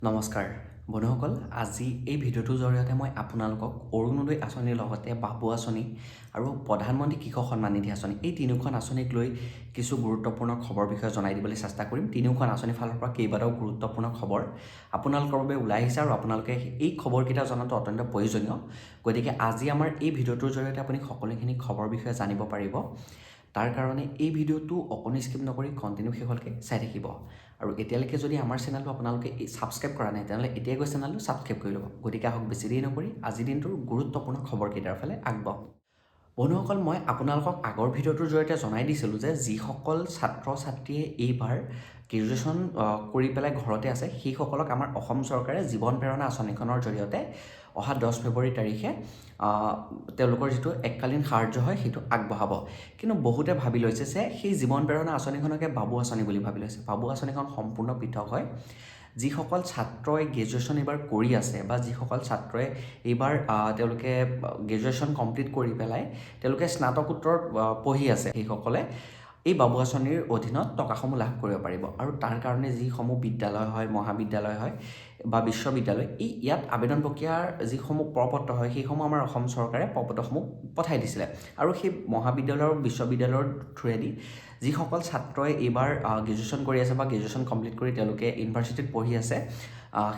নমস্কাৰ বন্ধুসকল, আজি এই ভিডিঅ'টোৰ জৰিয়তে মই আপোনালোকক অৰুণোদয় আঁচনিৰ লগতে বাবু আঁচনি আৰু প্ৰধানমন্ত্ৰী কৃষক সন্মান নিধি আঁচনি এই তিনিওখন আঁচনিক লৈ কিছু গুৰুত্বপূৰ্ণ খবৰ বিষয়ে জনাই দিবলৈ চেষ্টা কৰিম। তিনিওখন আঁচনিৰ ফালৰ পৰা কেইবাটাও গুৰুত্বপূৰ্ণ খবৰ আপোনালোকৰ বাবে ওলাই আহিছে আৰু আপোনালোকে এই খবৰকেইটা জনাটো অত্যন্ত প্ৰয়োজনীয়। গতিকে আজি আমাৰ এই ভিডিঅ'টোৰ জৰিয়তে আপুনি সকলোখিনি খবৰ বিষয়ে জানিব পাৰিব। তাৰ কাৰণে এই ভিডিঅ'টো অকণো স্কিপ নকৰি কণ্টিনিউ শেষলৈকে চাই থাকিব। আৰু এতিয়ালৈকে যদি আমাৰ চেনেলটো আপোনালোকে ছাবস্ক্ৰাইব কৰা নাই তেনেহ'লে এতিয়াই গৈ চেনেলটো ছাবস্ক্ৰাইব কৰি ল'ব। গতিকে আহক বেছি দেৰি নকৰি আজিৰ দিনটোৰ গুৰুত্বপূৰ্ণ খবৰকেইটাৰ ফালে আগবাঢ়ো। বন্ধুসকল, মই আপোনালোকক আগৰ ভিডিঅ'টোৰ জৰিয়তে জনাই দিছিলোঁ যে যিসকল ছাত্ৰ ছাত্ৰীয়ে এইবাৰ গ্ৰেজুৱেশ্যন কৰি পেলাই ঘৰতে আছে সেইসকলক আমাৰ অসম চৰকাৰে জীৱন প্ৰেৰণা আঁচনিখনৰ জৰিয়তে অহা 10 ফেব্ৰুৱাৰী তাৰিখে তেওঁলোকৰ যিটো এককালীন সাহাৰ্য হয় সেইটো আগবঢ়াব। কিন্তু বহুতে ভাবি লৈছে যে সেই জীৱন প্ৰেৰণা আঁচনিখনকে বাবু আঁচনি বুলি ভাবি লৈছে। বাবু আঁচনিখন সম্পূৰ্ণ পৃথক হয়। যিসকল ছাত্ৰই গ্ৰেজুৱেশ্যন এইবাৰ কৰি আছে বা যিসকল ছাত্ৰই এইবাৰ তেওঁলোকে গ্ৰেজুৱেশ্যন কমপ্লিট কৰি পেলাই তেওঁলোকে স্নাতকোত্তৰত পঢ়ি আছে সেইসকলে এই বাবু আঁচনিৰ অধীনত টকাসমূহ লাভ কৰিব পাৰিব। আৰু তাৰ কাৰণে যিসমূহ বিদ্যালয় হয়, মহাবিদ্যালয় হয় বা বিশ্ববিদ্যালয় ইয়াত আবেদন প্ৰক্ৰিয়াৰ যিসমূহ প্ৰপত্ৰ হয় সেইসমূহ আমাৰ অসম চৰকাৰে প্ৰপত্ৰসমূহ পঠাই দিছিলে। আৰু সেই মহাবিদ্যালয় আৰু বিশ্ববিদ্যালয়ৰ থ্ৰুৱেদি যিসকল ছাত্ৰই এইবাৰ গ্ৰেজুৱেশ্যন কৰি আছে বা গ্ৰেজুৱেশ্যন কমপ্লিট কৰি তেওঁলোকে ইউনিভাৰ্চিটিত পঢ়ি আছে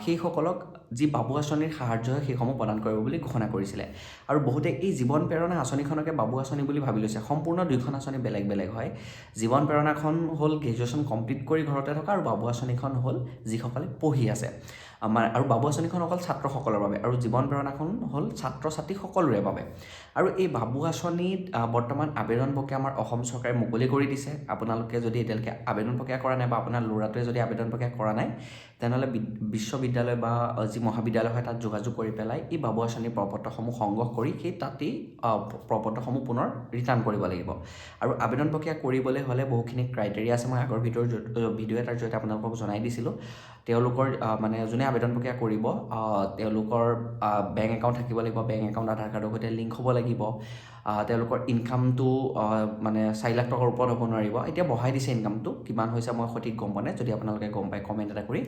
সেইসকলক যি বাবু আঁচনিৰ সাহাৰ্য হয় সেইসমূহ প্ৰদান কৰিব বুলি ঘোষণা কৰিছিলে। আৰু বহুতে এই জীৱন প্ৰেৰণা আঁচনিখনকে বাবু আঁচনি বুলি ভাবি লৈছে। সম্পূৰ্ণ দুইখন আঁচনি বেলেগ বেলেগ হয়। জীৱন প্ৰেৰণাখন হ'ল গ্ৰেজুৱেশ্যন কমপ্লিট কৰি ঘৰতে থকা আৰু বাবু আঁচনিখন হ'ল যিসকলে পঢ়ি আছে। আৰু বাবু আঁচনিখন অকল ছাত্ৰসকলৰ বাবে আৰু জীৱন প্ৰেৰণাখন হ'ল ছাত্ৰ ছাত্ৰী সকলোৰে বাবে। আৰু এই বাবু আঁচনিত বৰ্তমান আবেদন প্ৰক্ৰিয়া আমাৰ অসম চৰকাৰে মুকলি কৰি দিছে। আপোনালোকে যদি এতিয়ালৈকে আবেদন প্ৰক্ৰিয়া কৰা নাই বা আপোনাৰ ল'ৰাটোৱে যদি আবেদন প্ৰক্ৰিয়া কৰা নাই তেনেহ'লে বিশ্ববিদ্যালয় বা যি মহাবিদ্যালয় হয় তাত যোগাযোগ কৰি পেলাই এই বাবু আঁচনিৰ প্ৰপত্ৰসমূহ সংগ্ৰহ কৰি সেই তাতেই প্ৰপত্ৰসমূহ পুনৰ ৰিটাৰ্ণ কৰিব লাগিব। আৰু আবেদন প্ৰক্ৰিয়া কৰিবলৈ হ'লে বহুখিনি ক্ৰাইটেৰিয়া আছে। মই আগৰ ভিডিঅ' এটাৰ জৰিয়তে আপোনালোকক জনাই দিছিলোঁ। তেওঁলোকৰ মানে যোনে আবেদন প্ৰক্ৰিয়া কৰিব তেওঁলোকৰ বেংক একাউণ্ট থাকিব লাগিব। বেংক একাউণ্ট আধাৰ কাৰ্ডৰ সৈতে লিংক হ'ব লাগিব। তেওঁলোকৰ ইনকামটো মানে 4 লাখ টকাৰ ওপৰত হ'ব নোৱাৰিব। এতিয়া বঢ়াই দিছে ইনকামটো, কিমান হৈছে মই সঠিক গম পোৱা নাই। যদি আপোনালোকে গম পায় কমেণ্ট এটা কৰি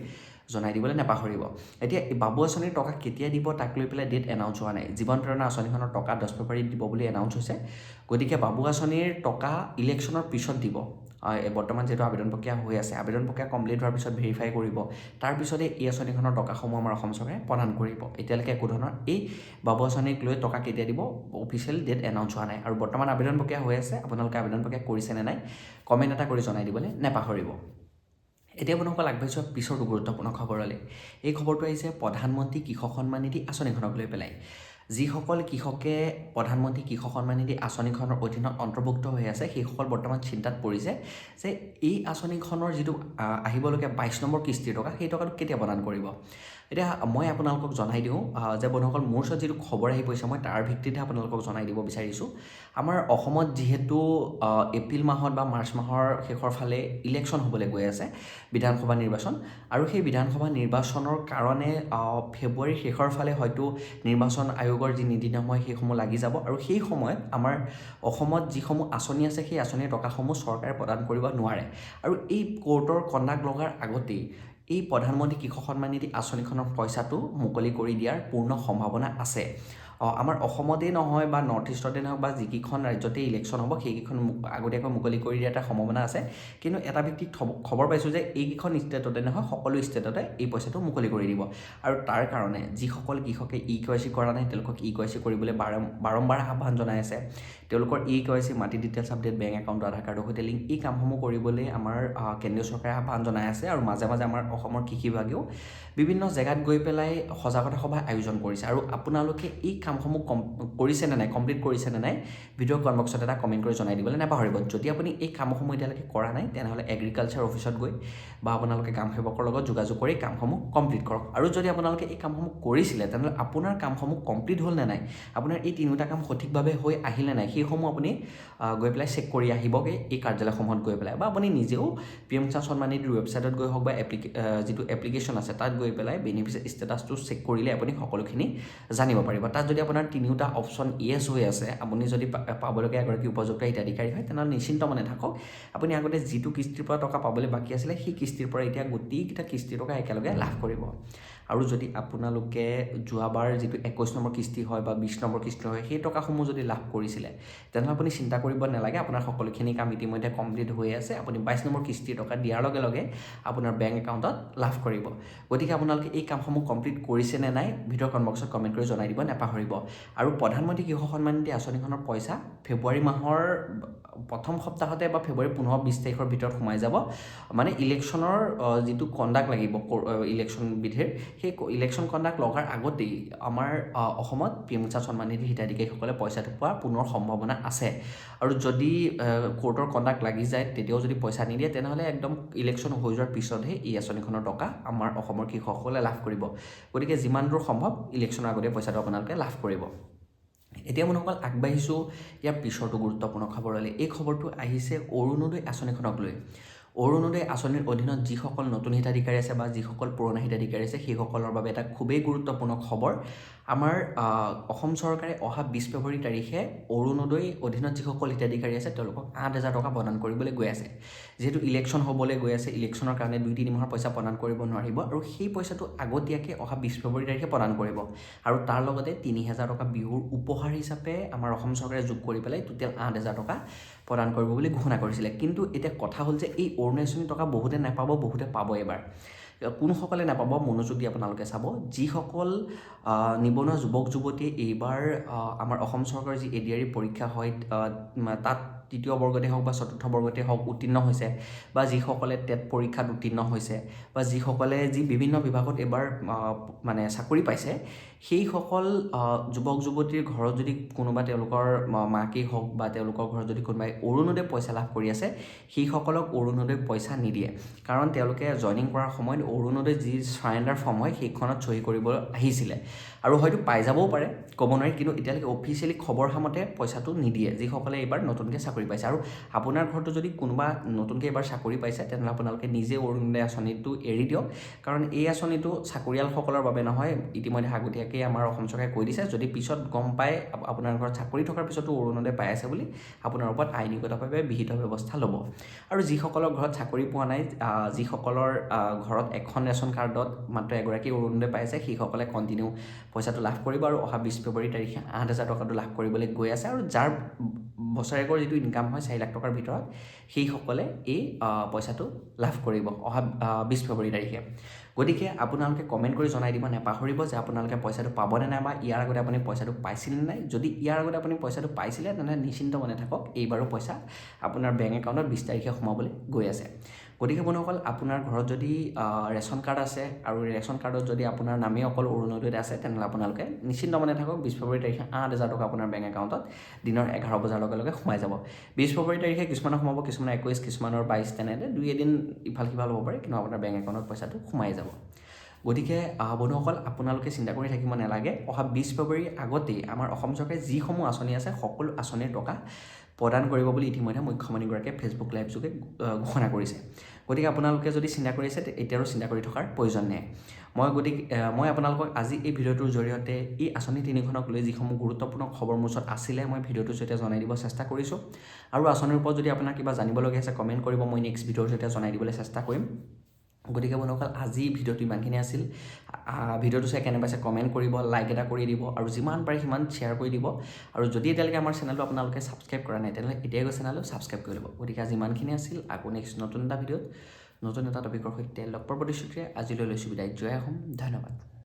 জনাই দিবলৈ নাপাহৰিব। এতিয়া এই বাবু আঁচনিৰ টকা কেতিয়া দিব তাক লৈ পেলাই ডেট এনাউন্স হোৱা নাই। জীৱন প্ৰেৰণা আঁচনিখনৰ টকা 10 ফেব্ৰুৱাৰীত দিব বুলি এনাউন্স হৈছে। গতিকে বাবু আঁচনিৰ টকা ইলেকশ্যনৰ পিছত দিব। বৰ্তমান যিহেতু আবেদন প্ৰক্ৰিয়া হৈ আছে, আবেদন প্ৰক্ৰিয়া কমপ্লিট হোৱাৰ পিছত ভেৰিফাই কৰিব। তাৰপিছতে এই আঁচনিখনৰ টকাসমূহ আমাৰ অসম চৰকাৰে প্ৰদান কৰিব। এতিয়ালৈকে একো ধৰণৰ এই বাবু আঁচনিক লৈ টকা কেতিয়া দিব অফিচিয়েল ডেট এনাউন্স হোৱা নাই। আৰু বৰ্তমান আবেদন প্ৰক্ৰিয়া হৈ আছে। আপোনালোকে আবেদন প্ৰক্ৰিয়া কৰিছে নে নাই কমেণ্ট এটা কৰি জনাই দিবলৈ নাপাহৰিব। এতিয়া বন্ধুসকল আগবাঢ়িছোঁ পিছৰ গুৰুত্বপূৰ্ণ খবৰলৈ। এই খবৰটো আহিছে প্ৰধানমন্ত্ৰী কৃষক সন্মান নিধি আঁচনিখনক লৈ পেলাই। যিসকল কৃষকে প্ৰধানমন্ত্ৰী কৃষক সন্মান নিধি আঁচনিখনৰ অধীনত অন্তৰ্ভুক্ত হৈ আছে সেইসকল বৰ্তমান চিন্তাত পৰিছে যে এই আঁচনিখনৰ যিটো আহিবলগীয়া 22 নম্বৰ কিস্তিৰ টকা সেই টকাটো কেতিয়া প্ৰদান কৰিব। এতিয়া মই আপোনালোকক জনাই দিওঁ যে বন্ধুসকল মোৰ ওচৰত যিটো খবৰ আহি পৰিছে মই তাৰ ভিত্তিতহে আপোনালোকক জনাই দিব বিচাৰিছোঁ। আমাৰ অসমত যিহেতু এপ্ৰিল মাহত বা মাৰ্চ মাহৰ শেষৰ ফালে ইলেকশ্যন হ'বলৈ গৈ আছে, বিধানসভা নিৰ্বাচন। আৰু সেই বিধানসভা নিৰ্বাচনৰ কাৰণে ফেব্ৰুৱাৰীৰ শেষৰ ফালে হয়তো নিৰ্বাচন আয়োগৰ যি নীতি নিয়ম হয় সেইসমূহ লাগি যাব। আৰু সেই সময়ত আমাৰ অসমত যিসমূহ আঁচনি আছে সেই আঁচনিৰ টকাসমূহ চৰকাৰে প্ৰদান কৰিব নোৱাৰে। আৰু এই কোৰ্টৰ কণ্ডাক্ট লগাৰ আগতেই এই প্ৰধানমন্ত্ৰী কৃষক সন্মান নিধি আঁচনিখনৰ পইচাটো মুকলি কৰি দিয়াৰ পূৰ্ণ সম্ভাৱনা আছে। আমাৰ অসমতেই নহয় বা নৰ্থ ইষ্টতে নহওক বা যিকেইখন ৰাজ্যতে ইলেকশ্যন হ'ব সেইকেইখন আগতীয়াকৈ মুকলি কৰি দিয়াৰ এটা সম্ভাৱনা আছে। কিন্তু এটা ভিত্তিক খবৰ পাইছোঁ যে এইকেইখন ষ্টেটতে নহয় সকলো ষ্টেটতে এই পইচাটো মুকলি কৰি দিব। আৰু তাৰ কাৰণে যিসকল কৃষকে EKYC কৰা নাই তেওঁলোকক EKYC কৰিবলৈ বাৰম্বাৰ আহ্বান জনাই আছে। তেওঁলোকৰ EKYC মাটি ডিটেইলছ আপডেট, বেংক একাউণ্ট, আধাৰ কাৰ্ডৰ সৈতে লিংক এই কামসমূহ কৰিবলৈ আমাৰ কেন্দ্ৰীয় চৰকাৰে আহ্বান জনাই আছে। আৰু মাজে মাজে আমাৰ অসমৰ কৃষি বিভাগেও বিভিন্ন জেগাত গৈ পেলাই সজাগতা সভা আয়োজন কৰিছে। আৰু আপোনালোকে এই কামসমূহ কৰিছে নে নাই, কমপ্লিট কৰিছে নে নাই ভিডিঅ' কমেণ্ট বক্সত এটা কমেণ্ট কৰি জনাই দিবলৈ নাপাহৰিব। যদি আপুনি এই কামসমূহ এতিয়ালৈকে কৰা নাই তেনেহ'লে এগ্ৰিকালচাৰ অফিচত গৈ বা আপোনালোকে গ্ৰাম সেৱকৰ লগত যোগাযোগ কৰি কামসমূহ কমপ্লিট কৰক। আৰু যদি আপোনালোকে এই কামসমূহ কৰিছিলে তেনেহ'লে আপোনাৰ কামসমূহ কমপ্লিট হ'ল নে নাই, আপোনাৰ এই তিনিওটা কাম সঠিকভাৱে হৈ আহিলে নাই সেইসমূহ আপুনি গৈ পেলাই চেক কৰি আহিবগৈ এই কাৰ্যালয়সমূহত গৈ পেলাই, বা আপুনি নিজেও PM কিষাণ সন্মান নিধিৰ ৱেবছাইটত গৈ হওক বা যিটো এপ্লিকেশ্যন আছে তাত গৈ পেলাই বেনিফিচিয়াৰী ষ্টেটাছটো চেক কৰিলে আপুনি সকলোখিনি জানিব পাৰিব। তাত যদি আপোনাৰ তিনিওটা অপশ্যন ইয়েছ হৈ আছে, আপুনি যদি পাবলগীয়া এগৰাকী উপযুক্ত হিতাধিকাৰী হয়, তেনেহ'লে নিশ্চিন্ত মনে থাকক। আপুনি আগতে যিটো কিস্তিৰ পৰা টকা পাবলৈ বাকী আছিলে সেই কিস্তিৰ পৰা এতিয়া গোটেইকেইটা কিস্তিৰ টকা একেলগে লাভ কৰিব। আৰু যদি আপোনালোকে যোৱাবাৰ যিটো 21 নম্বৰ কিস্তি হয় বা 20 নম্বৰ কিস্তি হয় সেই টকাসমূহ যদি লাভ কৰিছিলে, তেনেহ'লে আপুনি চিন্তা কৰিব নালাগে, আপোনাৰ সকলোখিনি কাম ইতিমধ্যে কমপ্লিট হৈ আছে। আপুনি 22 নম্বৰ কিস্তিৰ টকা দিয়াৰ লগে লগে আপোনাৰ বেংক একাউণ্টত লাভ কৰিব। গতিকে আপোনালোকে এই কামসমূহ কমপ্লিট কৰিছে নে নাই ভিডিঅ'ৰ কমেণ্ট বক্সত কমেণ্ট কৰি জনাই দিব নাপাহৰিব। আৰু প্ৰধানমন্ত্ৰী কৃষক সন্মান নিধি আঁচনিখনৰ পইচা ফেব্ৰুৱাৰী মাহৰ প্ৰথম সপ্তাহতে বা ফেব্ৰুৱাৰী 15-20 তাৰিখৰ ভিতৰত সোমাই যাব। মানে ইলেকশ্যনৰ যিটো কণ্ডাক্ট লাগিব ইলেকশ্যন বিধিৰ, সেই ইলেকশ্যন কণ্ডাক্ট লগাৰ আগতেই আমাৰ অসমত PM কিষাণ সন্মান নিধিৰ হিতাধিকাৰীসকলে পইচাটো পোৱাৰ পুনৰ সম্ভাৱনা আছে। আৰু যদি কোৰ্টৰ কণ্ডাক্ট লাগি যায় তেতিয়াও যদি পইচা নিদিয়ে, তেনেহ'লে একদম ইলেকশ্যন হৈ যোৱাৰ পিছতহে এই আঁচনিখনৰ টকা আমাৰ অসমৰ কৃষকসকলে লাভ কৰিব। গতিকে যিমান দূৰ সম্ভৱ ইলেকশ্যনৰ আগতে পইচাটো আপোনালোকে লাভ কৰিব। এতিয়া বন্ধুসকল আগবাঢ়িছোঁ ইয়াৰ পিছৰটো গুৰুত্বপূৰ্ণ খবৰলৈ। এই খবৰটো আহিছে অৰুণোদয় আঁচনিখনক লৈ। অৰুণোদয় আঁচনিৰ অধীনত যিসকল নতুন হিতাধিকাৰী আছে বা যিসকল পুৰণা হিতাধিকাৰী আছে সেইসকলৰ বাবে এটা খুবেই গুৰুত্বপূৰ্ণ খবৰ। আমাৰ অসম চৰকাৰে অহা 20 ফেব্ৰুৱাৰী তাৰিখে অৰুণোদয় অধীনত যিসকল হিতাধিকাৰী আছে তেওঁলোকক 8,000 টকা প্ৰদান কৰিবলৈ গৈ আছে। যিহেতু ইলেকশ্যন হ'বলৈ গৈ আছে, ইলেকশ্যনৰ কাৰণে 2-3 মাহৰ পইচা প্ৰদান কৰিব নোৱাৰিব, আৰু সেই পইচাটো আগতীয়াকৈ অহা 20 ফেব্ৰুৱাৰী তাৰিখে প্ৰদান কৰিব। আৰু তাৰ লগতে 3,000 টকা বিহুৰ উপহাৰ হিচাপে আমাৰ অসম চৰকাৰে যোগ কৰি পেলাই টোটেল 8,000 টকা প্ৰদান কৰিব বুলি ঘোষণা কৰিছিলে। কিন্তু এতিয়া কথা হ'ল যে এই অৰুণোদয় আঁচনিৰ টকা বহুতে নাপাব, বহুতে পাব। এবাৰ কোনসকলে নাপাব মনোযোগ দি আপোনালোকে চাব। যিসকল নিবনুৱা যুৱক যুৱতীয়ে এইবাৰ আমাৰ অসম চৰকাৰৰ যি ADRE পৰীক্ষা হয় তাত তৃতীয় বৰ্গতে হওক বা চতুৰ্থ বৰ্গতে হওক উত্তীৰ্ণ হৈছে, বা যিসকলে টেট পৰীক্ষাত উত্তীৰ্ণ হৈছে, বা যিসকলে বিভিন্ন বিভাগত এইবাৰ মানে চাকৰি পাইছে, সেইসকল যুৱক যুৱতীৰ ঘৰত যদি কোনোবা তেওঁলোকৰ মাকেই হওক বা তেওঁলোকৰ ঘৰত যদি কোনোবাই অৰুণোদয় পইচা লাভ কৰি আছে, সেইসকলক অৰুণোদয় পইচা নিদিয়ে। কাৰণ তেওঁলোকে জইনিং কৰাৰ সময়ত অৰুণোদয় যি চাৰেণ্ডাৰ ফৰ্ম হয় সেইখনত চহী কৰিব আহিছিলে, আৰু হয়তো পাই যাবও পাৰে, ক'ব নোৱাৰি। কিন্তু এতিয়ালৈকে অফিচিয়েলি খবৰ অহা মতে পইচাটো নিদিয়ে যিসকলে এইবাৰ নতুনকৈ চাকৰি পাইছে। আৰু আপোনাৰ ঘৰতো যদি কোনোবা নতুনকৈ এইবাৰ চাকৰি পাইছে, তেনেহ'লে আপোনালোকে নিজে অৰুণোদয় আঁচনিটো এৰি দিয়ক। কাৰণ এই আঁচনিটো চাকৰিয়ালসকলৰ বাবে নহয়, ইতিমধ্যে আগতীয়াকৈ আমাৰ অসম চৰকাৰে কৈ দিছে। যদি পিছত গম পায় আপোনাৰ ঘৰত চাকৰি থকাৰ পিছতো অৰুণোদয় পাই আছে বুলি, আপোনাৰ ওপৰত আইনীগতভাৱে বিহিত ব্যৱস্থা ল'ব। আৰু যিসকলৰ ঘৰত চাকৰি পোৱা নাই, যিসকলৰ ঘৰত এখন ৰেচন কাৰ্ডত মাত্ৰ এগৰাকী অৰুণোদয় পাই আছে, সেইসকলে কণ্টিনিউ পইচাটো লাভ কৰিব। আৰু অহা 20 ফেব্ৰুৱাৰী তাৰিখে 8,000 টকাটো লাভ কৰিবলৈ গৈ আছে। আৰু যাৰ বছৰেকৰ যিটো ইনকাম হয় 4 লাখ টকাৰ ভিতৰত, সেইসকলে এই পইচাটো লাভ কৰিব অহা 20 ফেব্ৰুৱাৰী তাৰিখে। গতিকে আপোনালোকে কমেণ্ট কৰি জনাই দিব নাপাহৰিব যে আপোনালোকে পইচাটো পাবনে নাই, বা ইয়াৰ আগতে আপুনি পইচাটো পাইছিলে নাই। যদি ইয়াৰ আগতে আপুনি পইচাটো পাইছিলে, তেনেহ'লে নিশ্চিন্ত মনে থাকক, এইবাৰো পইচা আপোনাৰ বেংক একাউণ্টত 20 তাৰিখে সোমাবলৈ গৈ আছে। গতিকে বন্ধুসকল আপোনাৰ ঘৰত যদি ৰেচন কাৰ্ড আছে, আৰু ৰেচন কাৰ্ডত যদি আপোনাৰ নামেই অকল অৰুণোদয়ত আছে, তেনেহ'লে আপোনালোকে নিশ্চিন্ত মনে থাকক, 20 ফেব্ৰুৱাৰী তাৰিখে 8,000 টকা আপোনাৰ বেংক একাউণ্টত দিনৰ 11 বজাৰ লগে লগে সোমাই যাব। 20 ফেব্ৰুৱাৰী তাৰিখে কিছুমানৰ সোমাব, কিছুমানৰ 21, কিছুমানৰ 22, তেনেকৈ 2-এদিন ইফাল সিফাল হ'ব পাৰে, কিন্তু আপোনাৰ বেংক একাউণ্টত পইচাটো সোমাই যাব। গতিকে বন্ধুসকল আপোনালোকে চিন্তা কৰি থাকিব নালাগে। অহা 20 ফেব্ৰুৱাৰীৰ আগতেই আমাৰ অসম চৰকাৰে যিসমূহ আঁচনি আছে সকলো আঁচনিৰ টকা প্ৰদান কৰিব বুলি ইতিমধ্যে মুখ্যমন্ত্ৰীগৰাকীয়ে ফেচবুক লাইভ যোগে ঘোষণা কৰিছে। গতিকে আপোনালোকে যদি চিন্তা কৰি আছে, এতিয়া আৰু চিন্তা কৰি থকাৰ প্ৰয়োজন নাই। মই আপোনালোকক আজি এই ভিডিঅ'টোৰ জৰিয়তে এই আঁচনি তিনিখনক লৈ যিসমূহ গুৰুত্বপূৰ্ণ খবৰ মোৰ ওচৰত আছিলে, মই ভিডিঅ'টোৰ জৰিয়তে জনাই দিব চেষ্টা কৰিছোঁ। আৰু আঁচনিৰ ওপৰত যদি আপোনাৰ কিবা জানিবলগীয়া আছে কমেণ্ট কৰিব, মই নেক্সট ভিডিঅ'ৰ জৰিয়তে জনাই দিবলৈ চেষ্টা কৰিম। গতিকে বন্ধুসকল আজি ভিডিঅ'টো ইমানখিনি আছিল। ভিডিঅ'টো চাই কেনে পাইছে কমেণ্ট কৰিব, লাইক এটা কৰি দিব, আৰু যিমান পাৰে সিমান শ্বেয়াৰ কৰি দিব। আৰু যদি এতিয়ালৈকে আমাৰ চেনেলটো আপোনালোকে ছাবস্ক্ৰাইব কৰা নাই, তেনেহ'লে এতিয়াই গৈ চেনেলটো ছাবস্ক্ৰাইব কৰি ল'ব। গতিকে আজি ইমানখিনি আছিল। আকৌ নেক্সট নতুন এটা ভিডিঅ'ত নতুন এটা টপিকৰ সৈতে লগ পোৱাৰ প্ৰতিশ্ৰুতিৰে আজিলৈ লৈছোঁ বিদায়। জয় অসম, ধন্যবাদ।